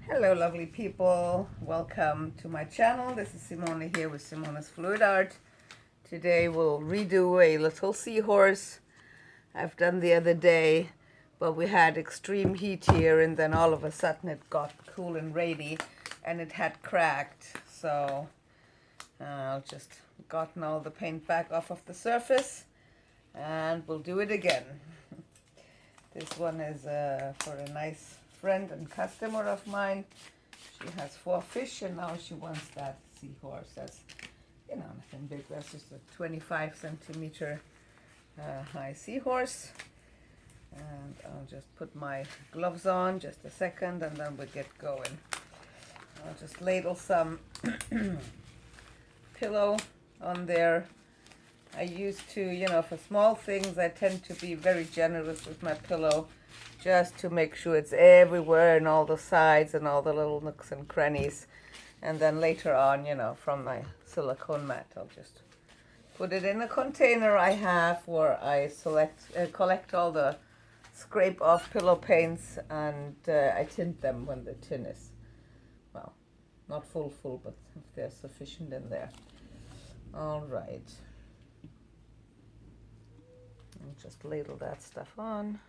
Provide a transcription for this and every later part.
Hello lovely people, welcome to my channel. This is Simone here with Simone's Fluid Art. Today we'll redo a little seahorse I've done the other day, but we had extreme heat here and then all of a sudden it got cool and rainy and it had cracked. So I've just gotten all the paint back off of the surface and we'll do it again. This one is for a nice friend and customer of mine. She has 4 fish and now she wants that seahorse. That's, nothing big. That's just a 25 centimeter high seahorse. And I'll just put my gloves on just a second and then we'll get going. I'll just ladle some pillow on there. I used to, for small things, I tend to be very generous with my pillow just to make sure it's everywhere and all the sides and all the little nooks and crannies. And then later on, from my silicone mat, I'll just put it in a container I have where I collect all the scrape off pillow paints and I tint them when the tin is, well, not full, but if there's sufficient in there. All right. And just ladle that stuff on.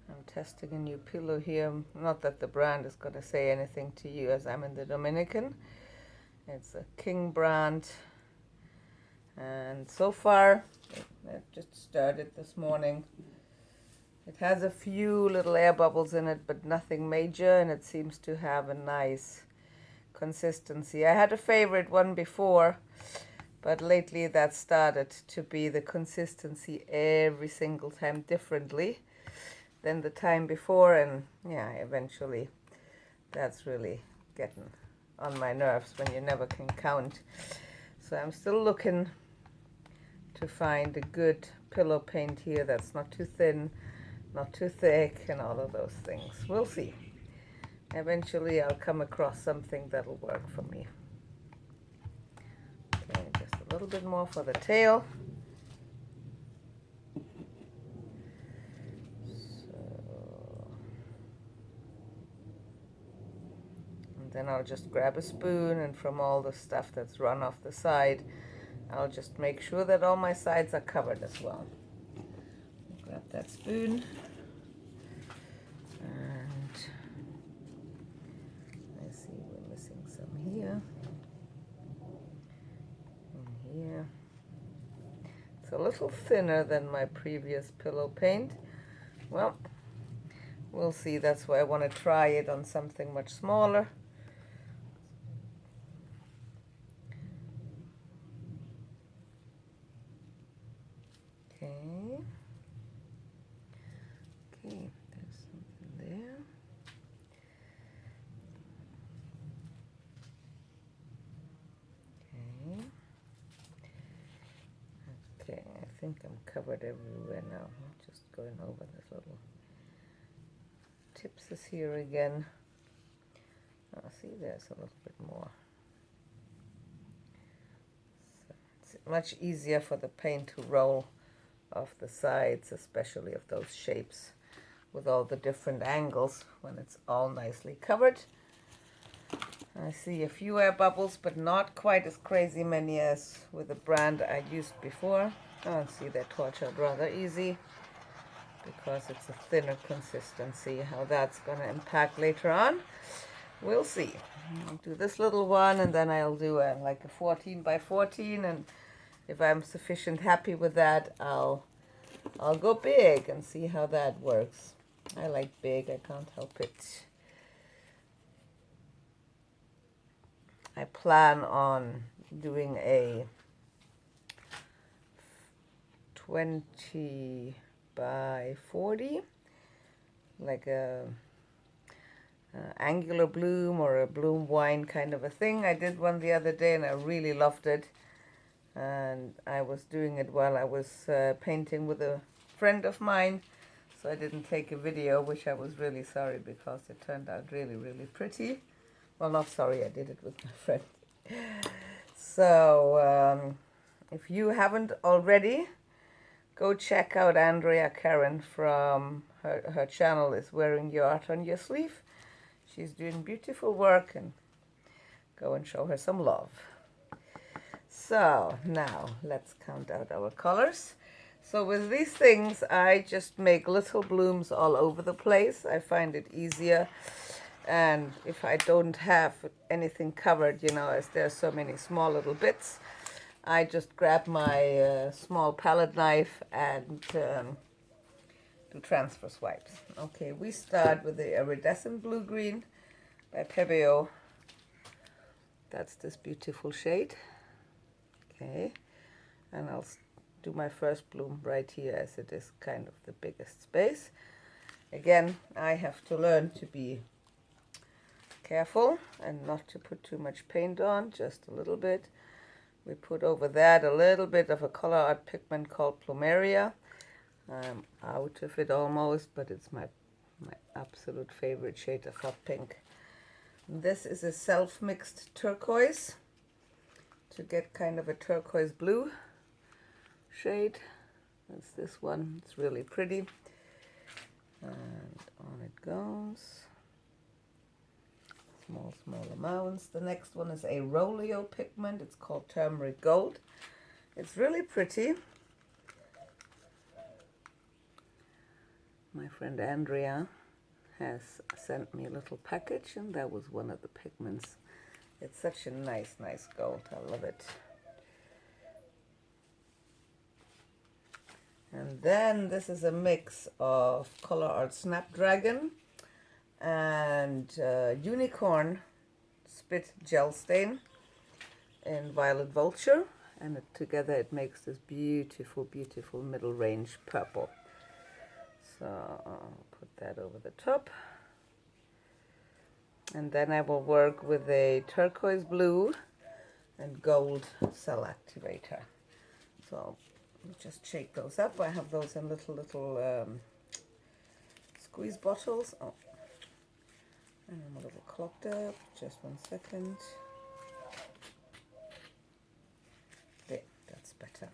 I'm testing a new pillow here. Not that the brand is going to say anything to you as I'm in the Dominican. It's a King brand. And so far, it just started this morning. It has a few little air bubbles in it, but nothing major, and it seems to have a nice consistency. I had a favorite one before, but lately that started to be the consistency every single time differently than the time before, and yeah, eventually that's really getting on my nerves when you never can count. So I'm still looking to find a good pillow paint here that's not too thin, not too thick, and all of those things. We'll see. Eventually I'll come across something that'll work for me. Okay, just a little bit more for the tail. Then I'll just grab a spoon, and from all the stuff that's run off the side, I'll just make sure that all my sides are covered as well. Grab that spoon, and I see we're missing some here and here. It's a little thinner than my previous pillow paint. Well, we'll see. That's why I want to try it on something much smaller. Okay, there's something there. Okay, I think I'm covered everywhere now. I'm just going over this little tips is here again. Oh, see, there's a little bit more. So it's much easier for the paint to roll off the sides, especially of those shapes with all the different angles when it's all nicely covered. I see a few air bubbles, but not quite as crazy many as with the brand I used before. Oh, see, they're tortured rather easy because it's a thinner consistency. How that's going to impact later on, we'll see. I'll do this little one, and then I'll do like a 14 by 14, and if I'm sufficient happy with that, I'll go big and see how that works. I like big, I can't help it. I plan on doing a 20 by 40, like a angular bloom or a bloom wine kind of a thing. I did one the other day and I really loved it, and I was doing it while I was painting with a friend of mine, so I didn't take a video, which I was really sorry because it turned out really, really pretty. Well, not sorry, I did it with my friend. So if you haven't already, go check out Andrea Karen from her channel is Wearing Your Art on Your Sleeve. she's doing beautiful work, and go and show her some love. So now let's count out our colors. So with these things, I just make little blooms all over the place. I find it easier. And if I don't have anything covered, you know, as there's so many small little bits, I just grab my small palette knife and do transfer swipes. Okay, we start with the iridescent blue-green by Pebeo. That's this beautiful shade. Okay, and I'll do my first bloom right here, as it is kind of the biggest space. Again, I have to learn to be careful and not to put too much paint on, just a little bit. We put over that a little bit of a color art pigment called Plumeria. I'm out of it almost, but it's my absolute favorite shade of hot pink. This is a self-mixed turquoise to get kind of a turquoise blue shade. That's this one. It's really pretty. And on it goes. Small amounts. The next one is a Roleo pigment. It's called Turmeric Gold. It's really pretty. My friend Andrea has sent me a little package, and that was one of the pigments. It's such a nice gold. I love it. And then this is a mix of Color Art Snapdragon and Unicorn Spit Gel Stain in Violet Vulture. And together it makes this beautiful middle range purple. So I'll put that over the top. And then I will work with a turquoise blue and gold cell activator. So just shake those up. I have those in little squeeze bottles. Oh, and I'm a little clogged up. Just 1 second. There, that's better.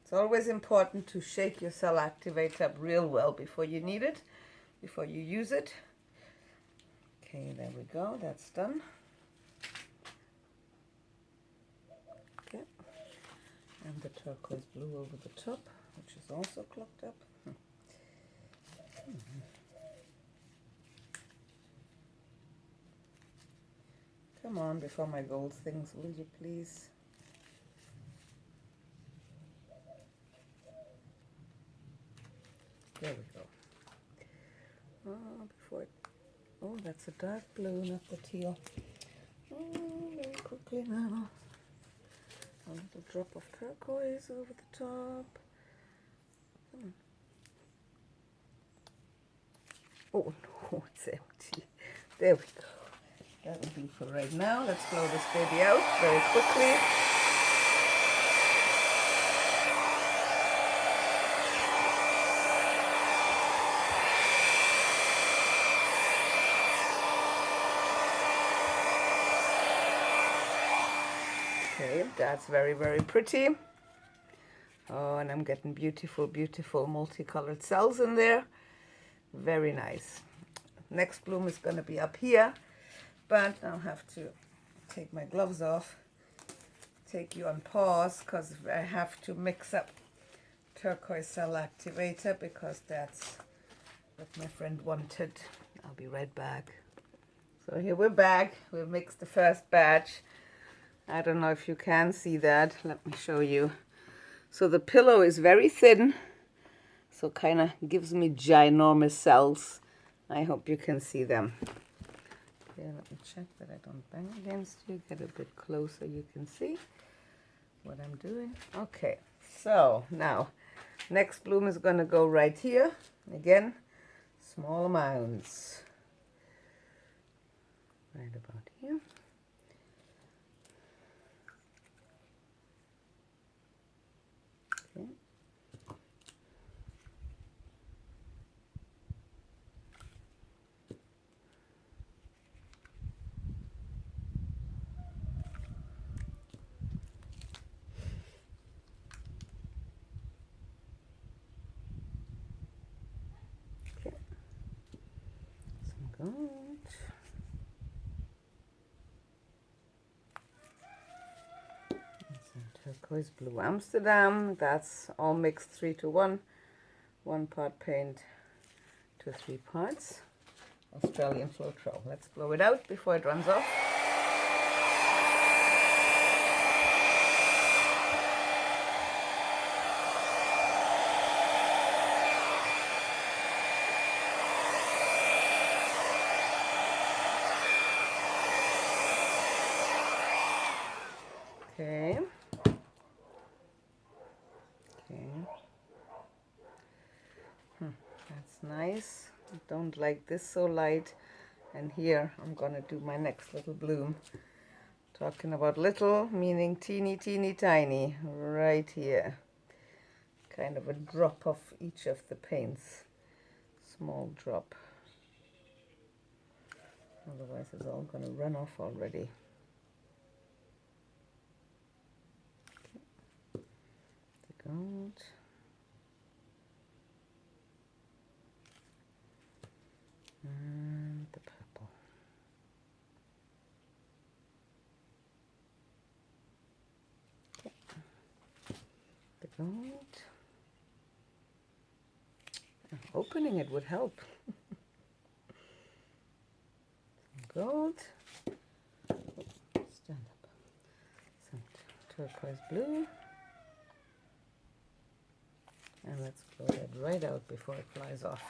It's always important to shake your cell activator up real well before you need it, before you use it. Okay, there we go, that's done. Okay, and the turquoise blue over the top, which is also clogged up. Come on, before my gold things, will you please? There we go. Oh, before it. Oh, that's a dark blue, not the teal. Oh, very quickly now. A little drop of turquoise over the top. Come on. Oh no, it's empty. There we go. That'll do for right now. Let's blow this baby out very quickly. Okay, that's very pretty. Oh, and I'm getting beautiful multicolored cells in there. Very nice. Next bloom is going to be up here, but I'll have to take my gloves off, take you on pause, because I have to mix up turquoise cell activator, because that's what my friend wanted. I'll be right back. So here we're back. We've mixed the first batch. I don't know if you can see that. Let me show you. So the pillow is very thin, so kind of gives me ginormous cells. I hope you can see them. Okay, let me check that I don't bang against you. Get a bit closer, you can see what I'm doing. Okay, so now next bloom is going to go right here. Again, small amounts. Right about here. Okay. Okay. Some gold. turquoise blue Amsterdam. That's all mixed 3 to 1. 1 part paint to 3 parts Australian Floetrol. Let's blow it out before it runs off. Okay. That's nice. I don't like this so light. And here I'm gonna do my next little bloom. Talking about little, meaning teeny, teeny, tiny, right here. Kind of a drop of each of the paints. Small drop. Otherwise it's all gonna run off already. Okay. The gold. And the purple. Okay. The gold. Opening it would help. Some gold. Stand up. Some turquoise blue. And let's blow that right out before it flies off.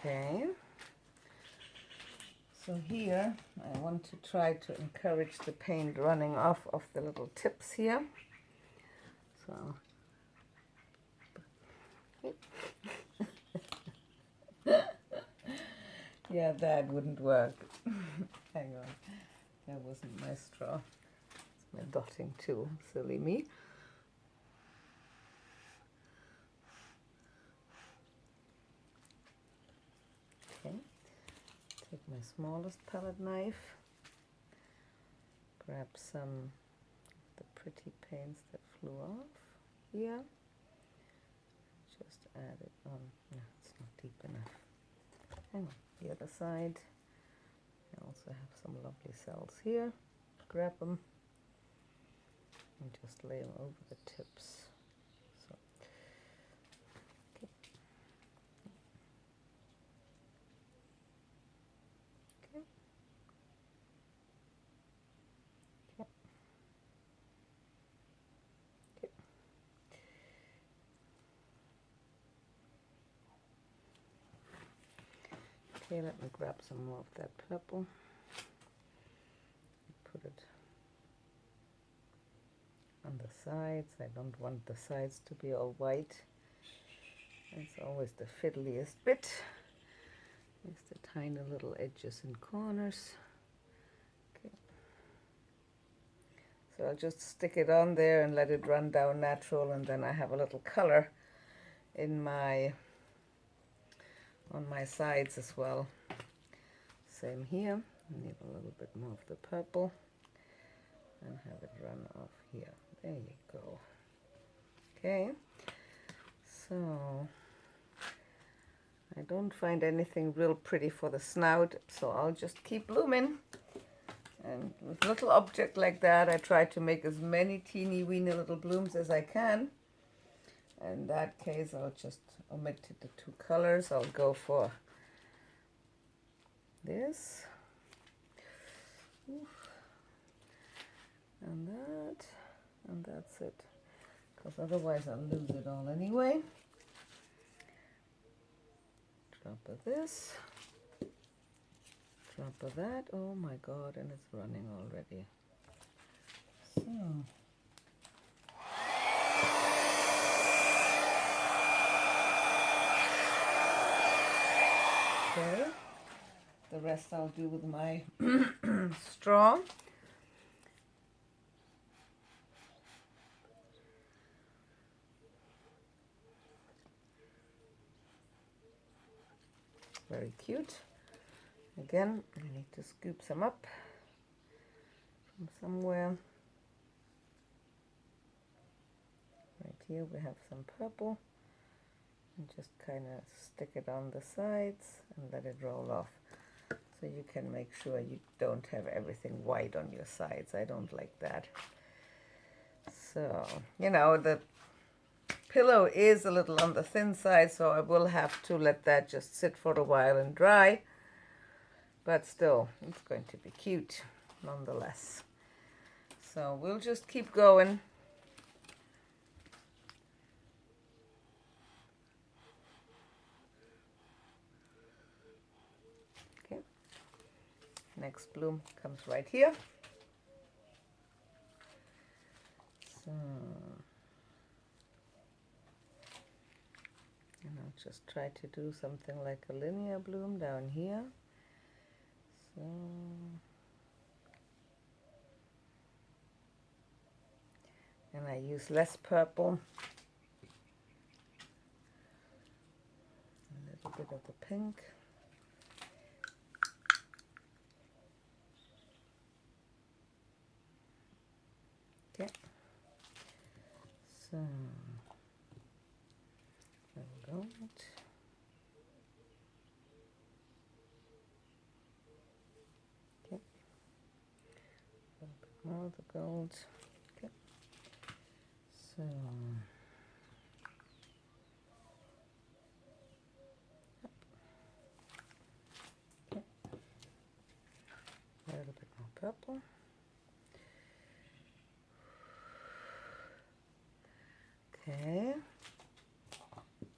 Okay, so here I want to try to encourage the paint running off of the little tips here. So, yeah, that wouldn't work. Hang on, that wasn't my straw. It's my dotting too, silly me. Okay, take my smallest palette knife, grab some of the pretty paints that flew off here, just add it on. No, it's not deep enough. Hang on, the other side. I also have some lovely cells here. Grab them and just lay them over the tips. So, okay. Okay. Okay. Okay. Okay, let me grab some more of that purple. Put it on the sides. I don't want the sides to be all white. It's always the fiddliest bit. It's the tiny little edges and corners. Okay. So I'll just stick it on there and let it run down natural, and then I have a little color in on my sides as well. Same here. I need a little bit more of the purple and have it run off here. There you go. Okay, so I don't find anything real pretty for the snout, so I'll just keep blooming. And with a little object like that, I try to make as many teeny weeny little blooms as I can. In that case, I'll just omit the 2 colors. I'll go for this. Oof. And that, and that's it. Because otherwise I'll lose it all anyway. Drop of this. Drop of that. Oh my God, and it's running already. So. Okay, the rest I'll do with my straw. Very cute. Again, I need to scoop some up from somewhere. Right here we have some purple, and just kind of stick it on the sides and let it roll off. So you can make sure you don't have everything white on your sides. I don't like that. So, you know, the pillow is a little on the thin side, so I will have to let that just sit for a while and dry. But still, it's going to be cute nonetheless. So we'll just keep going. Okay. Next bloom comes right here. So, and I'll just try to do something like a linear bloom down here. So, and I use less purple, a little bit of the pink. Okay, so there we go. Okay, a little bit more of the gold. Okay, so okay. A little bit more purple. Okay,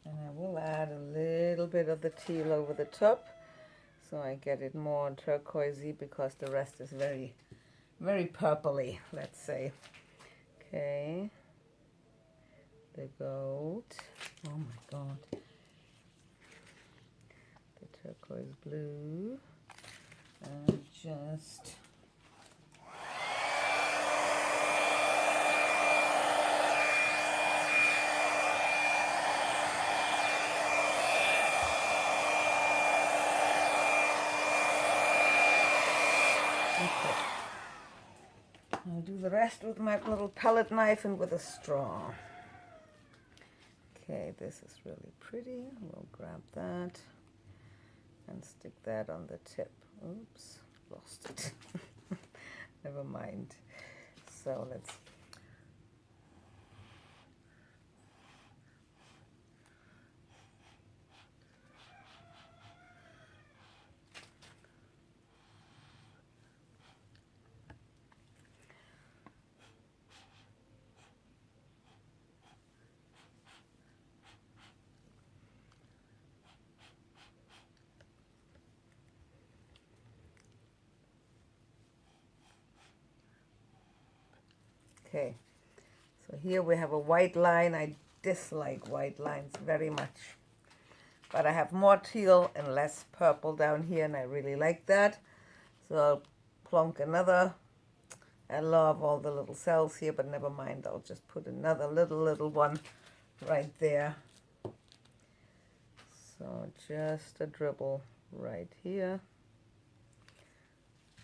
and I will add a little bit of the teal over the top so I get it more turquoisey, because the rest is very, very purpley, let's say. Okay, the gold, oh my god, the turquoise blue, and just okay. I'll do the rest with my little palette knife and with a straw. Okay, this is really pretty. We'll grab that and stick that on the tip. Oops, lost it. Never mind. So let's okay, so here we have a white line. I dislike white lines very much, but I have more teal and less purple down here, and I really like that. So I'll plonk another. I love all the little cells here, but never mind. I'll just put another little one right there. So just a dribble right here.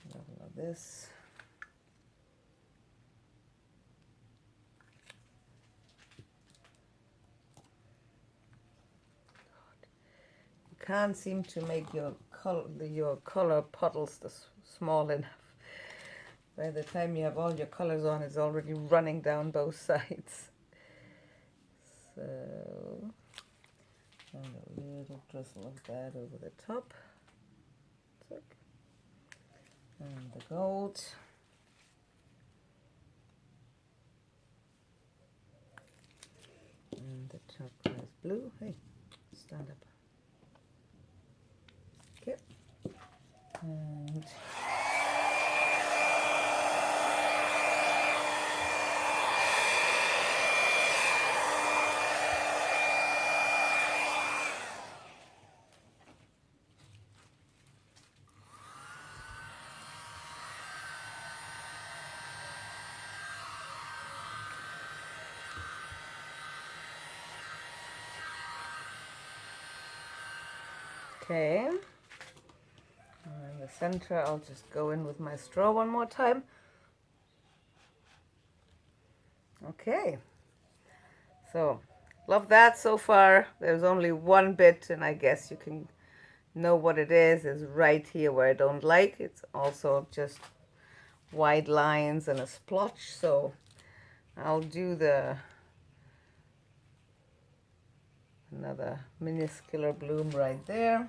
Level of this. You can't seem to make your color puddles small enough. By the time you have all your colors on, it's already running down both sides. So, and a little drizzle of that over the top. And the gold. And the turquoise blue. Hey, stand up. Okay. And okay. And in the center, I'll just go in with my straw one more time. Okay. So, love that so far. There's only one bit, and I guess you can know what it is right here where I don't like. It's also just wide lines and a splotch, so I'll do another minuscule bloom right there.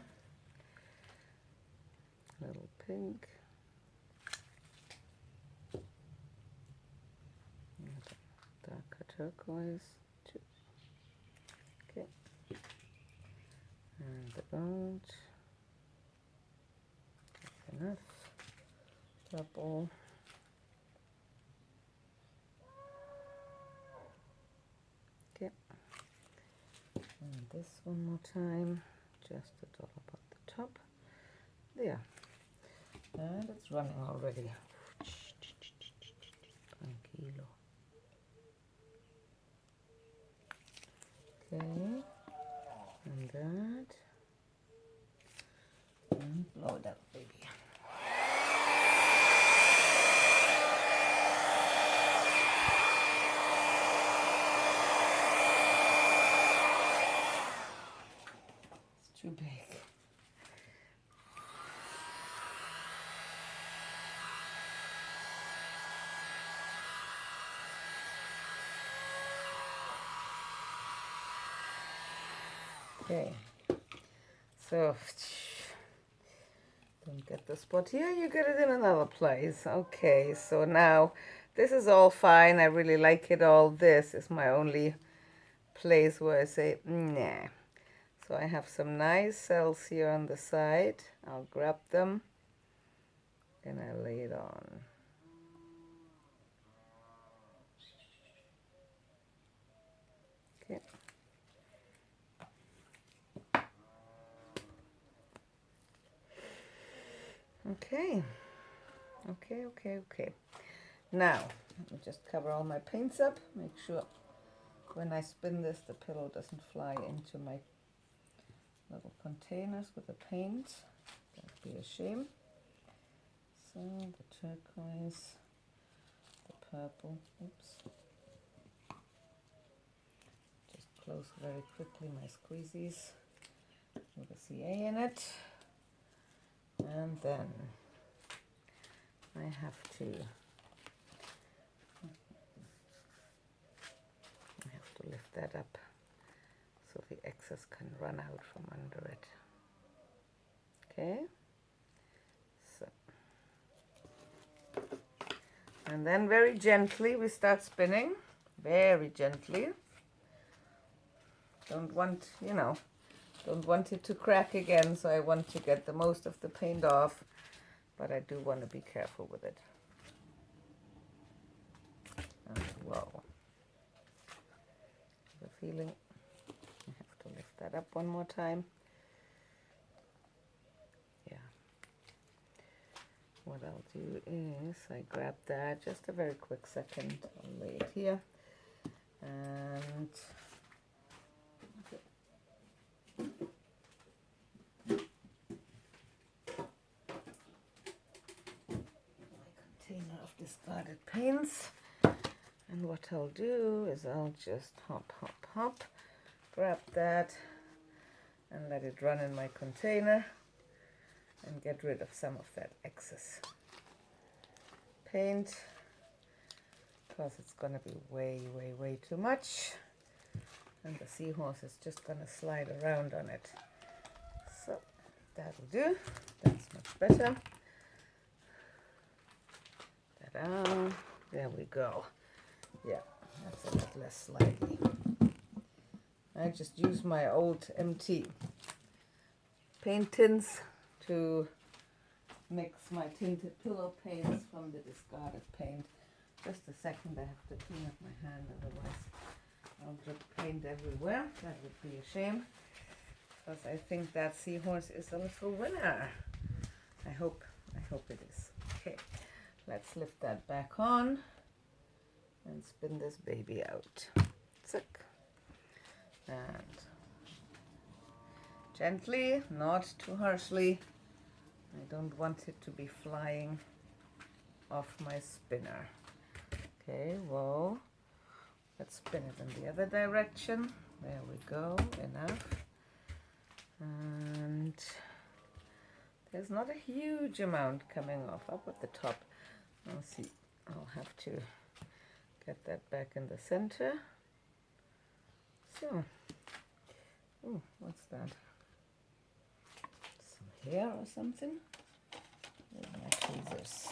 Little pink. Darker turquoise. Okay. And the gold. That's enough. Purple. Okay. And this one more time. Just a dollop at the top. There. And it's running already. Tranquilo. Okay. And that. And blow it up, baby. It's too big. Okay, so don't get the spot here, you get it in another place. Okay, so now this is all fine. I really like it all. This is my only place where I say, nah. So I have some nice cells here on the side. I'll grab them and I lay it on. Okay. Okay. Now, let me just cover all my paints up. Make sure when I spin this, the pillow doesn't fly into my little containers with the paint. That'd be a shame. So, the turquoise, the purple, oops. Just close very quickly my squeezies with a CA in it. And then I have to lift that up so the excess can run out from under it. Okay, so, and then very gently we start spinning, very gently. Don't want it to crack again, so I want to get the most of the paint off, but I do want to be careful with it. And whoa. The feeling, I have to lift that up one more time. Yeah. What I'll do is I grab that, just a very quick second, I'll lay it here, and container of discarded paints. And what I'll do is I'll just hop, grab that and let it run in my container and get rid of some of that excess paint, because it's going to be way too much, and the seahorse is just going to slide around on it. So that'll do. That's much better. Ta-da. There we go. Yeah, that's a bit less slidey. I just use my old empty paint tins to mix my tinted pillow paints from the discarded paint. Just a second, I have to clean up my hand, otherwise I'll drip paint everywhere. That would be a shame, because I think that seahorse is a little winner. I hope it is. Okay, let's lift that back on and spin this baby out. Zick. And gently, not too harshly. I don't want it to be flying off my spinner. Okay, whoa. Let's spin it in the other direction. There we go, enough. And there's not a huge amount coming off up at the top. I'll see, I'll have to get that back in the center. So, oh, what's that? Some hair or something? Where's my tweezers?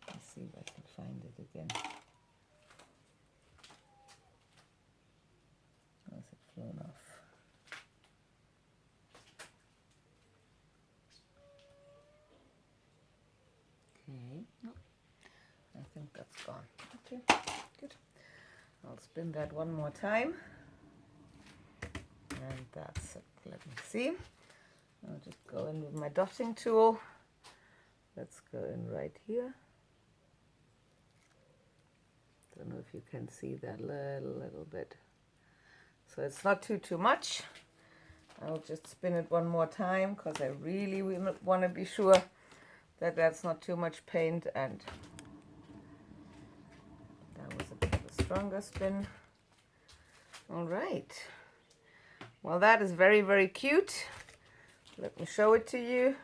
Let's see if I can find it again. Has it flown off? Okay, no, I think that's gone. Okay, good. I'll spin that one more time. And that's it. Let me see. I'll just go in with my dotting tool. Let's go in right here. Don't know if you can see that little bit. So it's not too much. I'll just spin it one more time because I really want to be sure that that's not too much paint, and that was a bit of a stronger spin. All right. Well, that is very, very cute. Let me show it to you.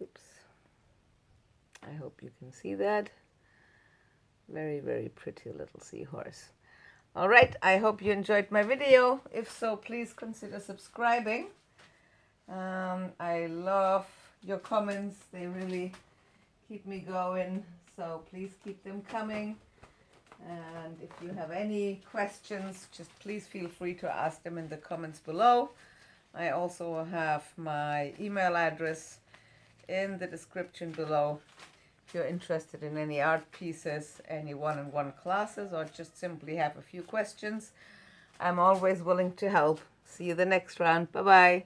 Oops. I hope you can see that. Very, very pretty little seahorse. All right, I hope you enjoyed my video. If so, please consider subscribing. I love your comments. They really keep me going. So please keep them coming. And if you have any questions, just please feel free to ask them in the comments below. I also have my email address in the description below. If you're interested in any art pieces, any one-on-one classes, or just simply have a few questions, I'm always willing to help. See you the next round. Bye-bye.